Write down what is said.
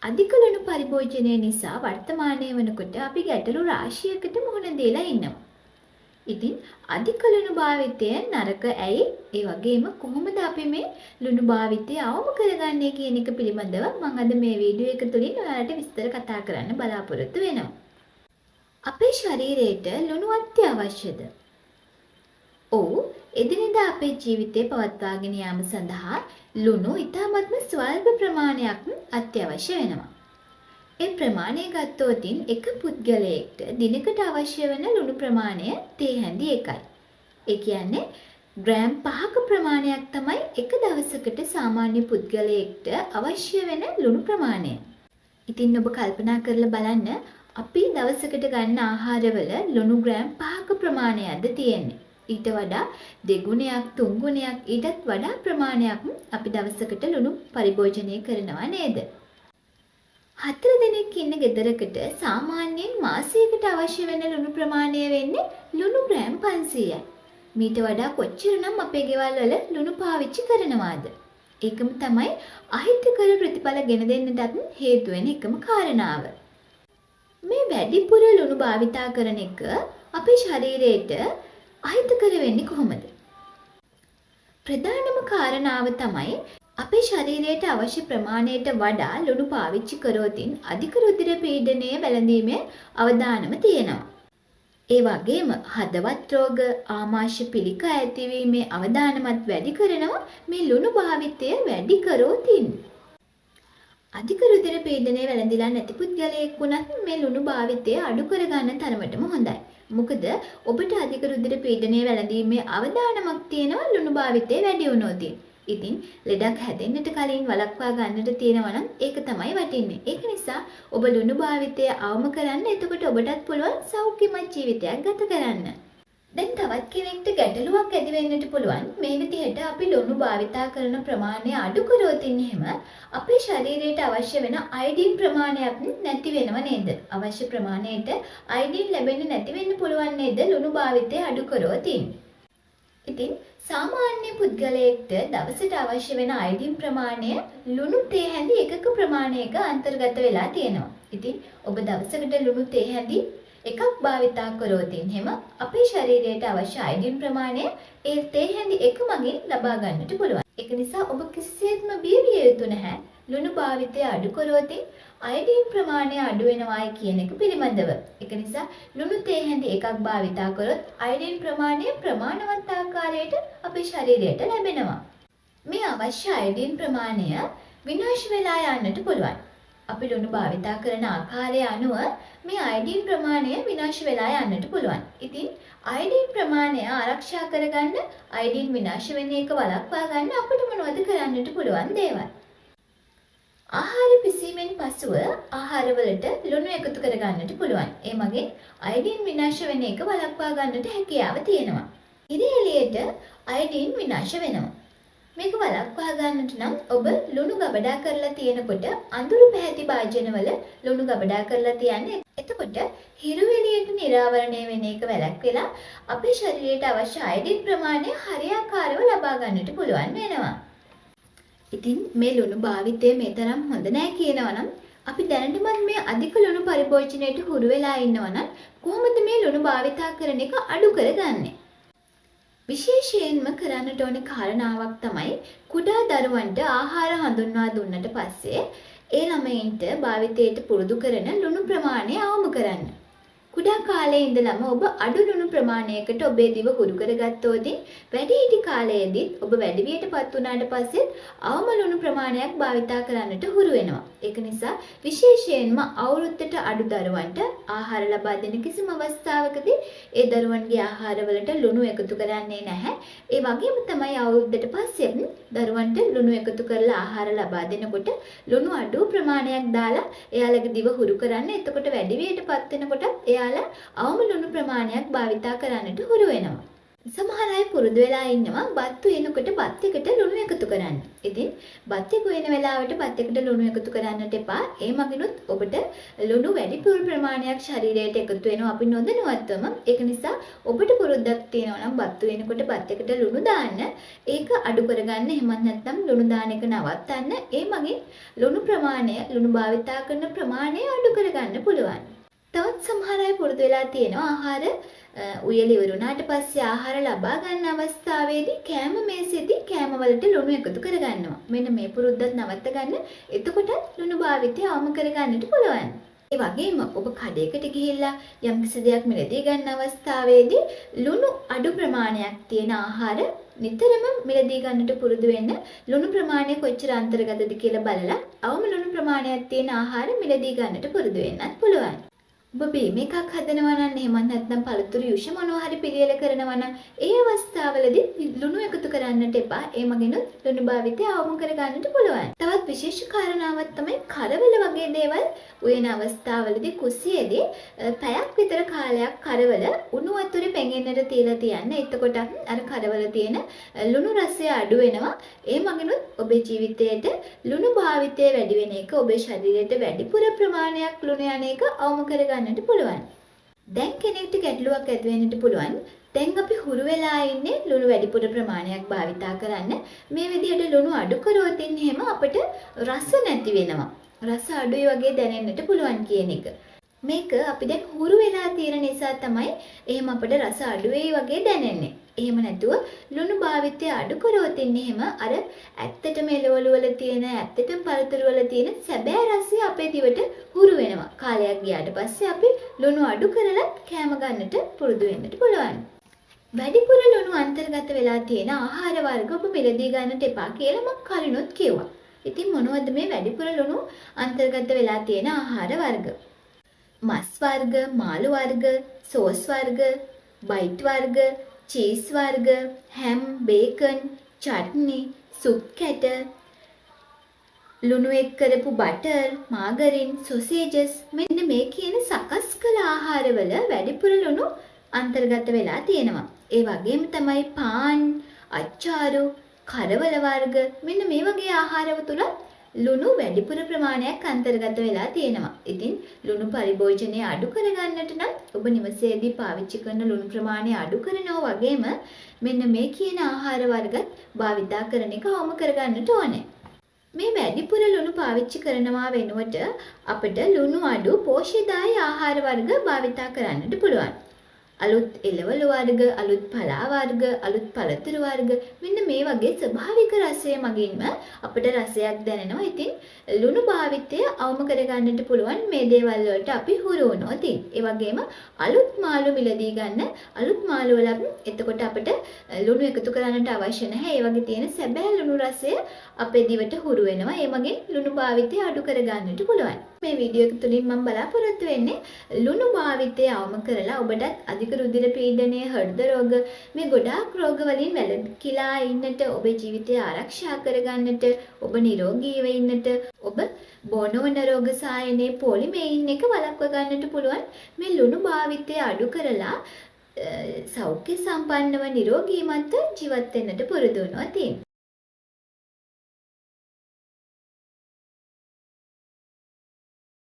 අධික ලුණු පරිභෝජනය නිසා වර්තමානයේ වනකොට අපි ගැටලු රාශියකට මුහුණ දීලා ඉන්නවා. ඉතින් අධික ලුණු භාවිතය නරක ඇයි? ඒ වගේම කොහොමද අපි මේ ලුණු භාවිතය අවම කරගන්නේ කියන එක පිළිබඳව මම අද මේ වීඩියෝ එක තුලින් ඔයාලට විස්තර කතා කරන්න බලාපොරොත්තු වෙනවා. අපේ ශරීරයට ලුණු අත්‍යවශ්‍යද? ඔව්, එදිනෙදා අපේ ජීවිතය පවත්වාගෙන යාම සඳහා ලුණු ඉතාමත්ම ස්වල්ප ප්‍රමාණයක් අත්‍යවශ්‍ය වෙනවා. ඒ ප්‍රමාණය ගත්තොතින් එක පුද්ගලයෙක්ට දිනකට අවශ්‍ය වෙන ලුණු ප්‍රමාණය තේ හැඳි එකයි. ඒ කියන්නේ ග්‍රෑම් 5ක ප්‍රමාණයක් තමයි එක දවසකට සාමාන්‍ය පුද්ගලයෙක්ට අවශ්‍ය වෙන ලුණු ප්‍රමාණය. ඉතින් ඔබ කල්පනා කරලා බලන්න අපි දවසකට ගන්න ආහාරවල ලුණු ග්‍රෑම් 5ක ප්‍රමාණයක්ද තියෙන්නේ. ඊට වඩා දෙගුණයක් තුන්ගුණයක් ඊටත් වඩා ප්‍රමාණයක් අපි දවසකට ලුණු පරිභෝජනය කරනවා නේද? 4 දෙනෙක් ඉන්න ගෙදරකට සාමාන්‍යයෙන් මාසයකට අවශ්‍ය වෙන ලුණු ප්‍රමාණය වෙන්නේ ලුණු ග්‍රෑම් 500යි. මීට වඩා කොච්චරනම් අපේ ගෙවල් වල ලුණු පාවිච්චි කරනවාද? ඒකම තමයි අහිතකර ප්‍රතිඵල ගෙන දෙන්නටත් හේතු වෙන එකම කාරණාව. මේ වැඩිපුර ලුණු භාවිතා කරන එක අපේ ශරීරයට අහිතකර වෙන්නේ කොහොමද? ප්‍රධානම කාරණාව තමයි අපේ ශරීරයට අවශ්‍ය ප්‍රමාණයට වඩා ලුණු පාවිච්චි කරොතින් අධික රුධිර පීඩනය වැළඳීමේ අවදානම තියෙනවා. ඒ වගේම හදවත් රෝග, ආමාශය පිළිකා ඇතිවීමේ අවදානමත් වැඩි කරනවා මේ ලුණු භාවිතය වැඩි කරොතින්. අධික රුධිර පීඩනය වැළඳිලා නැති පුද්ගලයෙක් වුණත් මේ ලුණු භාවිතය අඩු කරගන්න තරමටම හොඳයි. මොකද ඔබට අධික රුධිර පීඩනය වැළඳීමේ අවදානමක් තියෙනවා ලුණු භාවිතය වැඩි වුණොත්. ඉතින් ලෙඩක් හැදෙන්නට කලින් වළක්වා ගන්නට තියෙනවා නම් ඒක තමයි වටින්නේ. ඒක නිසා ඔබ ලුණු භාවිතය අවම කරන්න. එතකොට ඔබටත් පුළුවන් සෞඛ්‍යමත් ජීවිතයක් ගත කරන්න. දැන් තවත් කෙනෙක්ට ගැටලුවක් ඇති වෙන්නට පුළුවන්. මේ විදිහට අපි ලුණු භාවිතා කරන ප්‍රමාණය අඩු කරොත් එහෙම අපේ ශරීරයට අවශ්‍ය වෙන අයඩින් ප්‍රමාණයක් නැති වෙනව නේද? අවශ්‍ය ප්‍රමාණයට අයඩින් ලැබෙන්නේ නැති වෙන්න පුළුවන් නේද ලුණු භාවිතය අඩු කරොත්? ඉතින් සාමාන්‍ය පුද්ගලයෙක්ට දවසට අවශ්‍ය වෙන අයඩින් ප්‍රමාණය ලුණු තේ හැඳි එකක ප්‍රමාණයක අන්තර්ගත වෙලා තියෙනවා. ඉතින් ඔබ දවසකට ලුණු තේ හැඳි එකක් භාවිතා කරොත් එහෙම අපේ ශරීරයට අවශ්‍ය අයඩින් ප්‍රමාණය ඒ තේ හැඳි එක මගින් ලබා ගන්නට පුළුවන්. ඒක නිසා ඔබ කිසිසේත්ම බිය විය යුතු නැහැ. ලුණු භාවිතය අඩු කරොත් අයඩින් ප්‍රමාණය අඩු වෙනවායි කියන එක පිළිබඳව. ඒක නිසා ලුණු තේ හැඳි එකක් භාවිතා කරොත් අයඩින් ප්‍රමාණය ප්‍රමාණවත් ආකාරයට අපේ ශරීරයට ලැබෙනවා. මේ අවශ්‍ය අයඩින් ප්‍රමාණය විනාශ වෙලා යන්නට පුළුවන්. අපි ලුණු භාවිතා කරන ආකාරය අනුව මේ අයඩින් ප්‍රමාණය විනාශ වෙලා යන්නට පුළුවන්. ඉතින් අයඩින් ප්‍රමාණය ආරක්ෂා කරගන්න, අයඩින් විනාශ වෙන එක වළක්වා ගන්න අපිට මොනවද කරන්නට පුළුවන් දේවල්? ආහාර පිසීමෙන් පසුව ආහාරවලට ලුණු එකතු කරගන්නට පුළුවන්. ඒ මගින් අයඩින් විනාශ වෙන එක වළක්වා ගන්නට හැකියාව තියෙනවා. ඉර එළියට අයඩින් විනාශ වෙනවා. මේක වළක්වා ගන්නට නම් ඔබ ලුණු ගබඩා කරලා තියෙනකොට අඳුරු පැහැති භාජනවල ලුණු ගබඩා කරලා තියන්න. එතකොට හිරු එළියට නිරාවරණය වෙන එක වැළැක්විලා අපේ ශරීරයට අවශ්‍ය අයඩින් ප්‍රමාණය හරියාකාරව ලබා ගන්නට පුළුවන් වෙනවා. ඉතින් මේ ලුණු භාවිතය මේ තරම් හොඳ නැහැ කියනවා නම් අපි දැනටමත් මේ අධික ලුණු පරිභෝජනයට හුරු වෙලා ඉන්නවා නම් කොහොමද මේ ලුණු භාවිතා කරන එක අඩු කරගන්නේ? විශේෂයෙන්ම කරන්නට ඕන කාරණාවක් තමයි කුඩා දරුවන්ට ආහාර හඳුන්වා දුන්නට පස්සේ ඒ ළමයින්ට භාවිතයට පුරුදු කරන ලුණු ප්‍රමාණය අවම කරන්න. කුඩා කාලේ ඉඳලම ඔබ අඩු ලුණු ප්‍රමාණයකට ඔබේ දිව හුරු කරගත්තොත් වැඩිහිටි කාලයේදීත් ඔබ වැඩිවියටපත් වුණාට පස්සේ අවම ලුණු ප්‍රමාණයක් භාවිතා කරන්නට හුරු වෙනවා. ඒක නිසා විශේෂයෙන්ම අවුරුද්දට අඩු දරුවන්ට ආහාර ලබා දෙන කිසිම අවස්ථාවකදී ඒ දරුවන්ගේ ආහාරවලට ලුණු එකතු කරන්නේ නැහැ. ඒ වගේම තමයි අවුරුද්දට පස්සේ දරුවන්ට ලුණු එකතු කරලා ආහාර ලබා දෙනකොට ලුණු අඩු ප්‍රමාණයක් දාලා එයාලගේ දිව හුරු කරන්න. එතකොට වැඩිවියටපත් වෙනකොට එයාලා අවම ලුණු ප්‍රමාණයක් භාවිතා කරන්නට හුරු වෙනවා. සමහර අය පුරුදු වෙලා ඉන්නවා බත් උයනකොට බත් එකට ලුණු එකතු කරන්න. ඉතින් බත් එක උයන වෙලාවට බත් එකට ලුණු එකතු කරන්නට එපා. ඒ මගිනුත් ඔබට ලුණු වැඩිපුර ප්‍රමාණයක් ශරීරයට එකතු වෙනවා අපි නොදැනුවත්වම. ඒක නිසා ඔබට පුරුද්දක් තියෙනවා නම් බත් උයනකොට බත් එකට ලුණු දාන්න. ඒක අඩු කරගන්න. එහෙමත් නැත්නම් ලුණු දාන එක නවත්තන්න. ඒ මගින් ලුණු ප්‍රමාණය, ලුණු භාවිතා කරන ප්‍රමාණය අඩු කරගන්න පුළුවන්. තවත් සමහර අය පුරුදු වෙලා තියෙනවා ආහාර උයල ඉවරුණාට පස්සේ ආහාර ලබා ගන්න අවස්ථාවේදී කෑම මේසෙදී කෑම වලට ලුණු එකතු කරගන්නවා. මෙන්න මේ පුරුද්දත් නවත්ත ගන්න. එතකොට ලුණු භාවිතය අවම කරගන්නට පුළුවන්. ඒ වගේම ඔබ කඩේකට ගිහිල්ලා යම්කිසි දෙයක් මිලදී ගන්න අවස්ථාවේදී ලුණු අඩු ප්‍රමාණයක් තියෙන ආහාර නිතරම මිලදී ගන්නට පුරුදු වෙන්න. ලුණු ප්‍රමාණය කොච්චර අන්තර්ගතද කියලා බලලා අවම ලුණු ප්‍රමාණයක් තියෙන ආහාර මිලදී ගන්නට පුරුදු වෙන්නත් පුළුවන්. ඔබ බීම එකක් හදනවා නම් එහෙමත් නැත්නම් පළතුරු යුෂ මොනවා හරි පිළියෙල කරනවා නම් ඒ අවස්ථාවලදී ලුණු එකතු කරන්නට එපා. ඒ මගිනුත් ලුණු භාවිතය අවම කර ගන්නට පුළුවන්. තවත් විශේෂ කාරණාවක් තමයි කරවල වගේ දේවල් උයන අවස්ථාවලදී කුස්සියේදී පැයක් විතර කාලයක් කරවල උණු වතුරේ පැගෙන්නට තියලා තියන්න. එතකොට අර කරවල තියෙන ලුණු රසය අඩු වෙනවා. ඒ මගිනුත් ඔබේ ජීවිතයේට ලුණු භාවිතය වැඩි වෙන එක, ඔබේ ශරීරයට වැඩිපුර ප්‍රමාණයක් ලුණු යන එක අවම කර ගන්නට පුළුවන්. දැන් කෙනෙක්ට ගැටලුවක් ඇති වෙන්නට පුළුවන්. දැන් අපි හුරු වෙලා ඉන්නේ ලුණු වැඩිපුර ප්‍රමාණයක් භාවිතා කරන්න. මේ විදිහට ලුණු අඩු කරොත් එහෙම අපිට රස නැති වෙනවා. රස අඩුයි වගේ දැනෙන්නට පුළුවන් කියන එක. මේක අපි දැන් හුරු වෙලා තියෙන නිසා තමයි එහෙම අපිට රස අඩු වෙයි වගේ දැනෙන්නේ. එහෙම නැතුව ලුණු භාවිතය අඩු කරොත් එහෙම අර ඇත්තටම එළවලු වල තියෙන, ඇත්තටම පළතුරු වල තියෙන සැබෑ රසය අපේ දිවට හුරු වෙනවා. කාලයක් ගියාට පස්සේ අපි ලුණු අඩු කරලා කෑම ගන්නට පුරුදු වෙන්නට පුළුවන්. වැඩිපුර ලුණු අන්තර්ගත වෙලා තියෙන ආහාර වර්ග ඔබ මිලදී ගන්නට එපා කියලා මම කලිනුත් කිව්වා. ඉතින් මොනවද මේ වැඩිපුර ලුණු අන්තර්ගත වෙලා තියෙන ආහාර වර්ග? මස් වර්ග, මාළු වර්ග, සෝස් වර්ග, බයිට් වර්ග, චීස් වර්ග, හැම්, බේකන්, චට්නි, සුප් කැට, ලුණු එක් කරපු බටර්, මාගරින්, සොසේජස්, මෙන්න මේ කියන සකස් කළ ආහාරවල වැඩිපුර ලුණු අන්තර්ගත වෙලා තියෙනවා. ඒ වගේම තමයි පාන්, අච්චාරු, කරවල වර්ග, මෙන්න මේ වගේ ආහාරව තුල ලුණු වැඩිපුර ප්‍රමාණයක් අන්තර්ගත වෙලා තියෙනවා. ඉතින් ලුණු පරිභෝජනය අඩු කරගන්නට නම් ඔබ නිවසේදී පාවිච්චි කරන ලුණු ප්‍රමාණය අඩු කරනවා වගේම මෙන්න මේ කියන ආහාර වර්ගත් භාවිතා කරන එක අවම කරගන්නට ඕනේ. මේ වැඩිපුර ලුණු පාවිච්චි කරනවා වෙනුවට අපිට ලුණු අඩු පෝෂ්‍යදායී ආහාර වර්ග භාවිතා කරන්නට පුළුවන්. අලුත් එළවලු වර්ග, අලුත් පලා වර්ග, අලුත් පළතුරු වර්ග, මෙන්න මේ වගේ ස්වභාවික රසය මගින්ම අපිට රසයක් දැනෙනවා. ඉතින් ලුණු භාවිතය අවම කරගන්නට පුළුවන් මේ දේවල් වලට අපි හුරු වුණොත්. ඒ වගේම අලුත් මාළු මිලදී ගන්න. අලුත් මාළු වල එතකොට අපිට ලුණු එකතු කරන්නට අවශ්‍ය නැහැ. ඒ වගේ තියෙන සැබෑ ලුණු රසය අපේ දිවට හුරු වෙනවා. ඒ මගින් ලුණු භාවිතය අඩු කරගන්නට පුළුවන්. මේ වීඩියෝ එක තුලින් මම බලාපොරොත්තු වෙන්නේ ලුණු භාවිතය අවම කරලා ඔබට අධික රුධිර පීඩනය, හෘද රෝග, මේ ගොඩාක් රෝග වලින් වැළකීලා ඉන්නට, ඔබේ ජීවිතය ආරක්ෂා කරගන්නට, ඔබ නිරෝගීව ඉන්නට, ඔබ බොනෝන රෝග සායනයේ පොලිමේයින් එක වළක්ව ගන්නට පුළුවන් මේ ලුණු භාවිතය අඩු කරලා සෞඛ්‍ය සම්පන්නව නිරෝගීමත්ව ජීවත් වෙන්නට පුරුදු වෙනවා තියෙනවා.